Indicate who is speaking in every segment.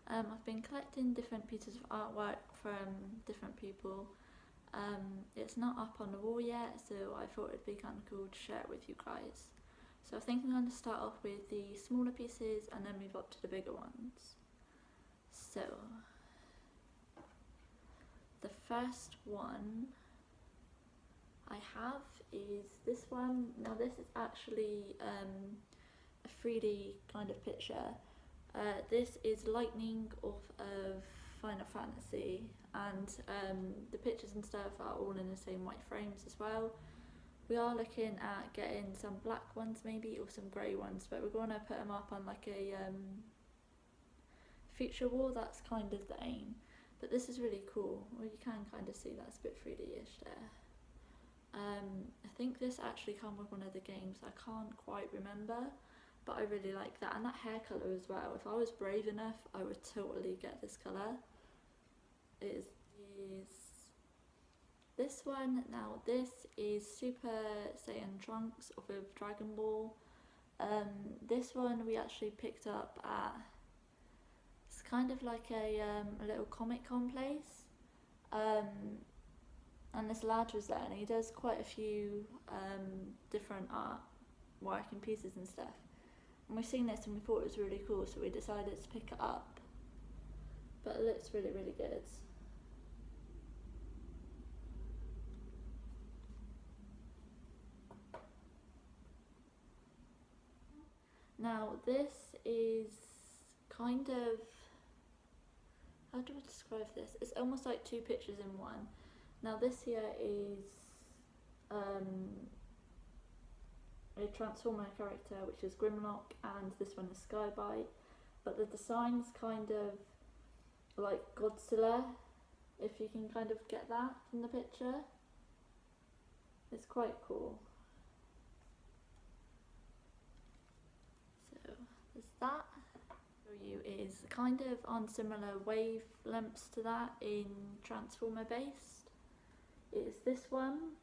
Speaker 1: I've been collecting different pieces of artwork from different people. It's not up on the wall yet, so I thought it'd be kind of cool to share it with you guys. So I think I'm going to start off with the smaller pieces and then move up to the bigger ones. So the first one I have is this one. Now this is actually a 3D kind of picture. This is Lightning off of Final Fantasy, and the pictures and stuff are all in the same white frames as well. We are looking at getting some black ones maybe, or some grey ones, but we're going to put them up on like a feature wall. That's kind of the aim. But this is really cool. Well, you can kind of see that's a bit 3D-ish there. I think this actually came with one of the games. I can't quite remember, but I really like that. And that hair colour as well. If I was brave enough, I would totally get this colour. It is this one. Now this is Super Saiyan Trunks off of Dragon Ball. This one we actually picked up at, it's kind of like a little Comic Con place. And this lad was there, and he does quite a few different art work and pieces and stuff. And we've seen this and we thought it was really cool, so we decided to pick it up. But it looks really, really good. Now this is kind of, how do I describe this? It's almost like two pictures in one. Now this here is a Transformer character, which is Grimlock, and this one is Skybite. But the design's kind of like Godzilla, if you can kind of get that from the picture. It's quite cool. So there's that. You is kind of on similar wavelengths to that in Transformer based. It's this one,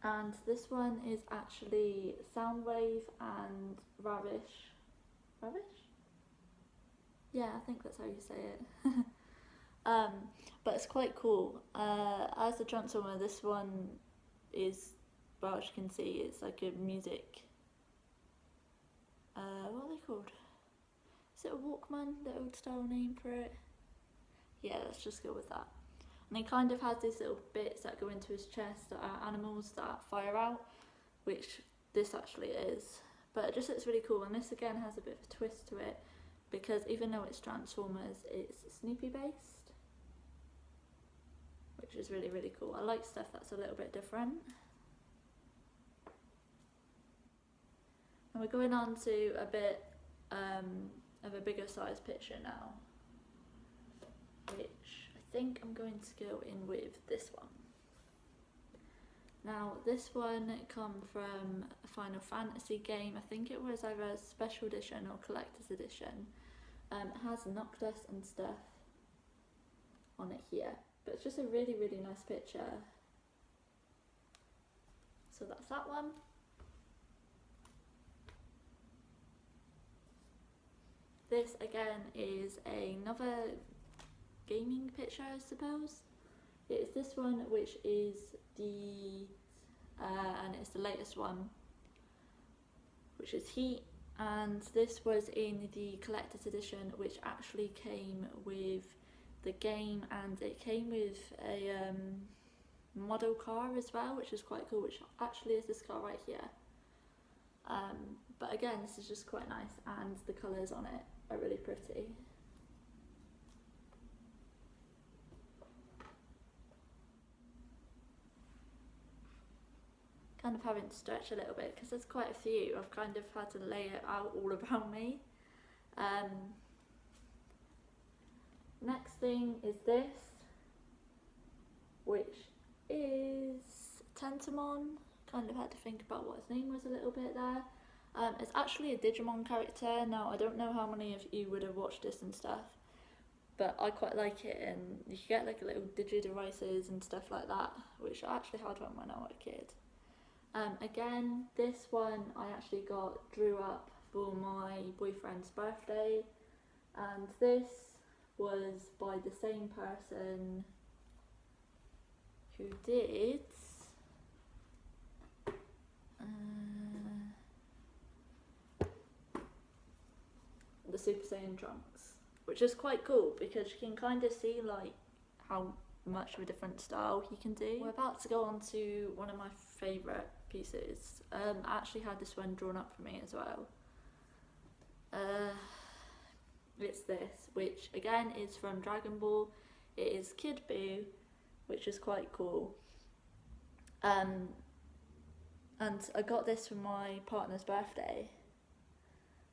Speaker 1: and this one is actually Soundwave and Ravish. Ravish? Yeah, I think that's how you say it. But it's quite cool. As a Transformer, this one is, well, as you can see, it's like a music. What are they called? Is it a Walkman, the old style name for it? Yeah, let's just go with that. And he kind of has these little bits that go into his chest that are animals that fire out, which this actually is. But it just looks really cool, and this again has a bit of a twist to it, because even though it's Transformers, it's Snoopy based, which is really, really cool. I like stuff that's a little bit different. And we're going on to a bit of a bigger size picture now, which I think I'm going to go in with this one. Now this one come from a Final Fantasy game. I think it was either a special edition or collector's edition. It has Noctis and stuff on it here, but it's just a really, really nice picture. So that's that one. This again is another gaming picture, I suppose. It's this one, which is the and it's the latest one, which is Heat, and this was in the collector's edition, which actually came with the game, and it came with a model car as well, which is quite cool, which actually is this car right here. But again, this is just quite nice, and the colours on it are really pretty. Kind of having to stretch a little bit because there's quite a few. I've kind of had to lay it out all around me. Next thing is this, which is Tentomon. Kind of had to think about what his name was a little bit there. It's actually a Digimon character. Now, I don't know how many of you would have watched this and stuff, but I quite like it, and you get like little Digidevices and stuff like that, which I actually had one when I was a kid. Again, this one I actually drew up for my boyfriend's birthday. And this was by the same person who did the Super Saiyan Trunks, which is quite cool because you can kind of see like how much of a different style he can do. We're about to go on to one of my favourite pieces. I actually had this one drawn up for me as well. It's this, which again is from Dragon Ball. It is Kid Buu, which is quite cool. And I got this for my partner's birthday.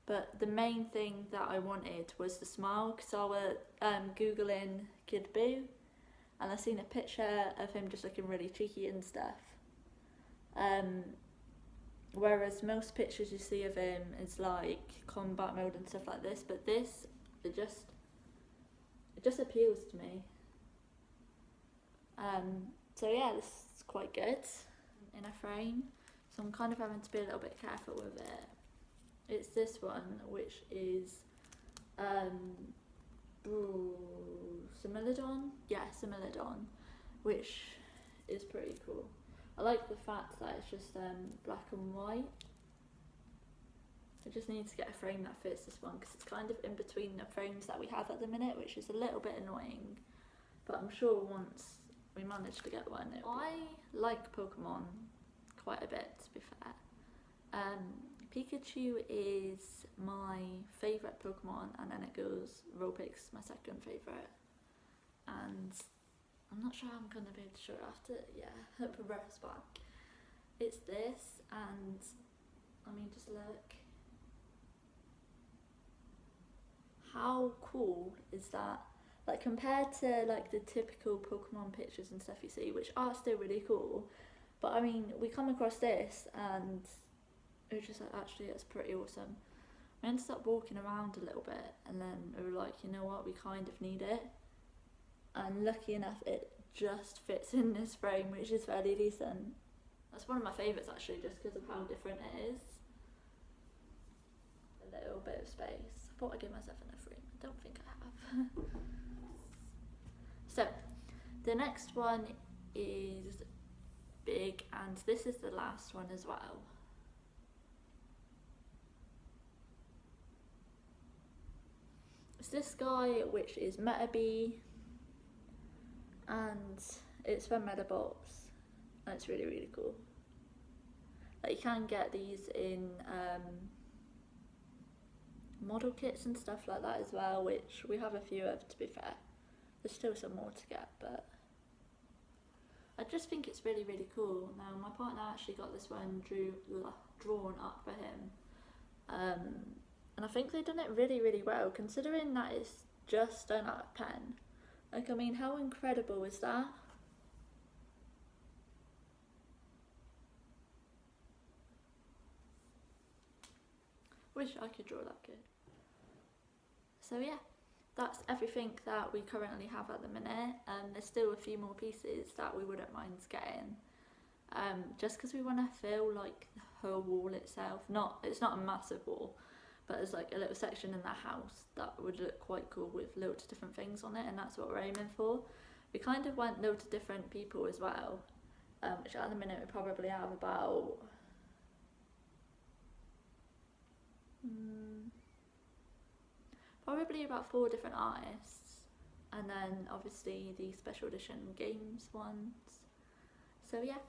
Speaker 1: But the main thing that I wanted was the smile, because I was Googling Kid Buu, and I seen a picture of him just looking really cheeky and stuff. Whereas most pictures you see of him is like combat mode and stuff like this, but this, it just appeals to me. So yeah, this is quite good in a frame, so I'm kind of having to be a little bit careful with it. It's this one, which is Similodon? Yeah, Similodon, which is pretty cool. I like the fact that it's just black and white. I just need to get a frame that fits this one because it's kind of in between the frames that we have at the minute, which is a little bit annoying. But I'm sure once we manage to get one, I like Pokemon quite a bit, to be fair. Pikachu is my favourite Pokemon, and then it goes Vulpix, my second favourite. And I'm not sure I'm going to be able to show it after, yeah, progress back. It's this, and I mean, just look. How cool is that? Like, compared to like the typical Pokemon pictures and stuff you see, which are still really cool, but I mean, we come across this and it was just like, actually, it's pretty awesome. We ended up walking around a little bit, and then we were like, you know what, we kind of need it. And lucky enough, it just fits in this frame, which is fairly decent. That's one of my favourites actually, just because of how different it is. A little bit of space. I thought I'd give myself enough room. I don't think I have. So, the next one is big, and this is the last one as well. It's this guy, which is Metabee, and it's from Metabots, and it's really, really cool. Like, you can get these in model kits and stuff like that as well, which we have a few of, to be fair. There's still some more to get, but I just think it's really, really cool. Now, my partner actually got this one drawn up for him, and I think they've done it really, really well, considering that it's just done out of pen. Like, I mean, how incredible is that? Wish I could draw that good. So yeah, that's everything that we currently have at the minute. There's still a few more pieces that we wouldn't mind getting, just because we want to fill like the whole wall itself. It's not a massive wall, but there's like a little section in the house that would look quite cool with loads of different things on it, and that's what we're aiming for. We kind of want loads of different people as well, which at the minute we probably have about probably about 4 different artists, and then obviously the special edition games ones. So yeah,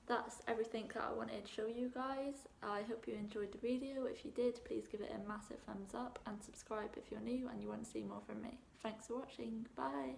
Speaker 1: that's everything that I wanted to show you guys. I hope you enjoyed the video. If you did, please give it a massive thumbs up and subscribe if you're new and you want to see more from me. Thanks for watching. Bye.